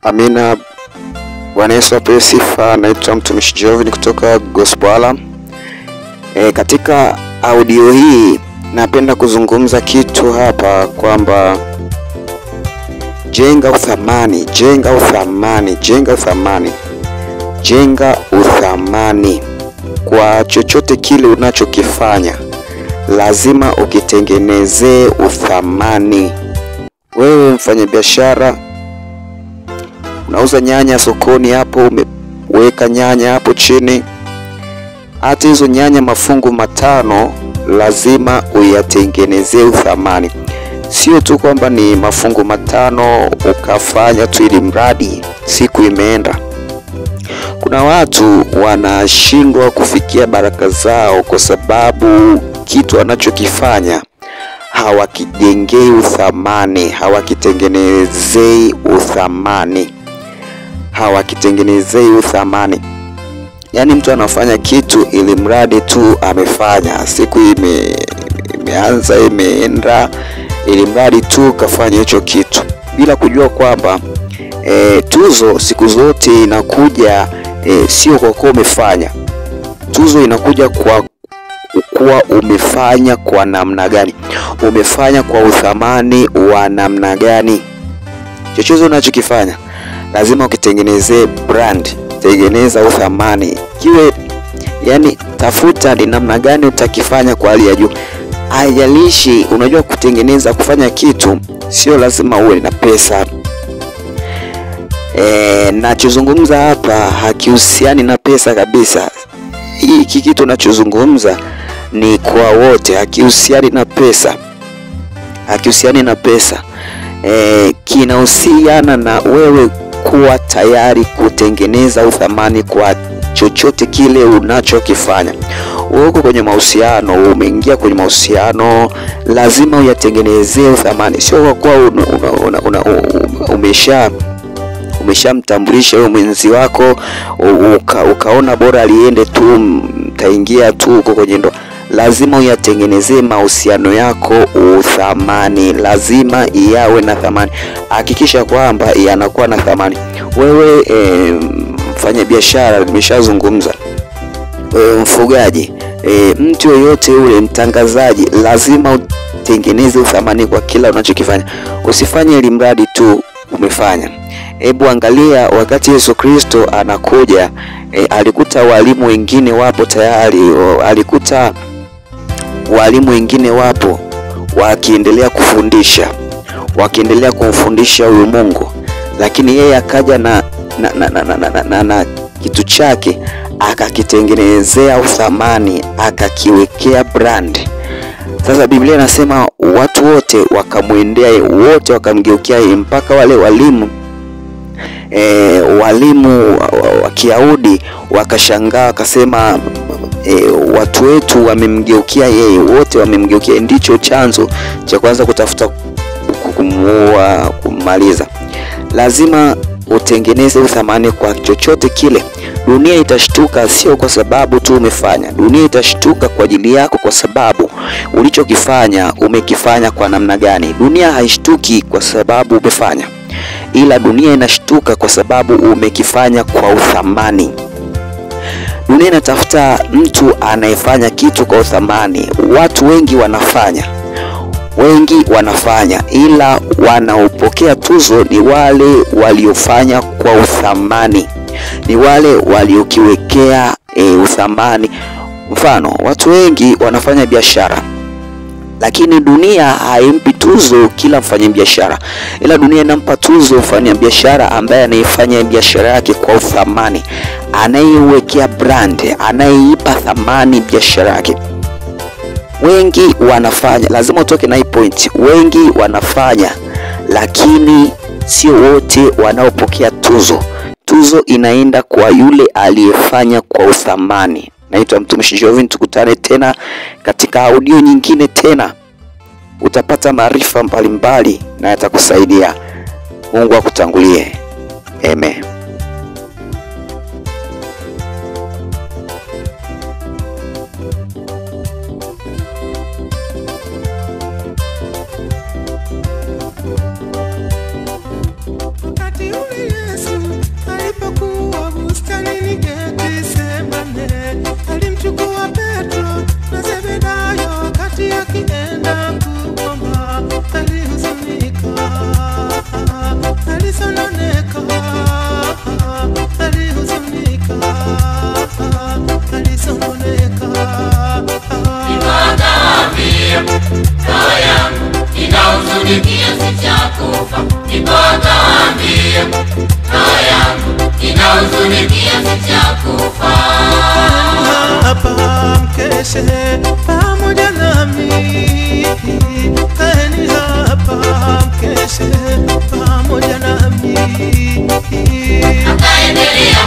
Amina. Bwana Yesu apewe sifa. Naitwa mtumishi Jovin kutoka Gospel Alarm. Katika audio hii napenda kuzungumza kitu hapa kwamba jenga uthamani, jenga uthamani, jenga uthamani, jenga uthamani. Kwa chochote kile unachokifanya lazima ukitengenezee uthamani. Wewe mfanyabiashara unauza nyanya sokoni hapo, umeweka nyanya hapo chini. Hata hizo nyanya mafungu matano lazima uyatengenezee uthamani. Sio tu kwamba ni mafungu matano ukafanya tu ili mradi siku imeenda. Kuna watu wanashindwa kufikia baraka zao kwa sababu kitu wanachokifanya hawakijengei uthamani, hawakitengenezei uthamani, hawakitengenezei uthamani. Yaani mtu anafanya kitu ili mradi tu amefanya, siku imeanza imeenda, ili mradi tu kafanya hicho kitu bila kujua kwamba tuzo siku zote inakuja sio kwa kuwa umefanya. Tuzo inakuja kwa kuwa umefanya kwa namna gani, umefanya kwa uthamani wa namna gani. Chochote unachokifanya lazima ukitengenezee brand, tengeneza uthamani. Kiwe yani tafuta ni namna gani utakifanya kwa hali ya juu. Haijalishi, unajua kutengeneza, kufanya kitu sio lazima uwe na pesa. Nachozungumza hapa hakihusiani na pesa kabisa. Hiki kitu nachozungumza ni kwa wote, hakihusiani na pesa. Hakihusiani na pesa. Kinahusiana na wewe kuwa tayari kutengeneza uthamani kwa chochote kile unachokifanya. Uko kwenye mahusiano, umeingia kwenye mahusiano, lazima uyatengenezee uthamani. Sio kwa kuwa umeshamtambulisha huyo mwenzi wako ukaona bora aliende tu, mtaingia tu uko kwenye ndoa. Lazima uyatengenezee mahusiano yako uthamani, lazima yawe na thamani. Hakikisha kwamba yanakuwa na thamani. Wewe mfanya biashara, nimeshazungumza. Mfugaji, mtu yoyote ule, mtangazaji, lazima utengeneze uthamani kwa kila unachokifanya. Usifanye ili mradi tu umefanya. Hebu angalia wakati Yesu Kristo anakuja, alikuta walimu wengine wapo tayari, alikuta walimu wengine wapo wakiendelea kufundisha, wakiendelea kumfundisha huyu Mungu, lakini yeye akaja na kitu chake akakitengenezea uthamani, akakiwekea brand. Sasa Biblia inasema watu wote wakamwendea, wote wakamgeukia yeye, mpaka wale walimu wa Kiyahudi wakashangaa, wakasema watu wetu wamemgeukia yeye, wote wamemgeukia. Ndicho chanzo cha kwanza kutafuta kumuua, kumaliza. Lazima utengeneze uthamani kwa chochote kile. Dunia itashtuka sio kwa sababu tu umefanya. Dunia itashtuka kwa ajili yako kwa sababu ulichokifanya umekifanya kwa namna gani. Dunia haishtuki kwa sababu umefanya, ila dunia inashtuka kwa sababu umekifanya kwa uthamani. Dunia inatafuta mtu anayefanya kitu kwa uthamani. Watu wengi wanafanya, ila wanaopokea tuzo ni wale waliofanya kwa uthamani, ni wale waliokiwekea uthamani. Mfano, watu wengi wanafanya biashara, lakini dunia haimpi tuzo kila mfanyabiashara, ila dunia inampa tuzo mfanyabiashara ambaye anaifanya biashara yake kwa uthamani, anayewekea brand, anayeipa thamani biashara yake. Wengi wanafanya, lazima utoke na hii point. Wengi wanafanya, lakini sio wote wanaopokea tuzo. Tuzo inaenda kwa yule aliyefanya kwa uthamani. Naitwa mtumishi Jovin, tukutane tena katika audio nyingine tena. Utapata maarifa mbalimbali na yatakusaidia. Mungu akutangulie. Amen. alisononeka, alihuzunika, alisononeka. Nikawaambia, roho yangu inahuzunikia sijakufa. Nikawaambia, roho yangu inahuzunikia sijakufa. Hapa mkeshe pamoja nami, kaeni hapa mkeshe pamoja nami. Akaendelea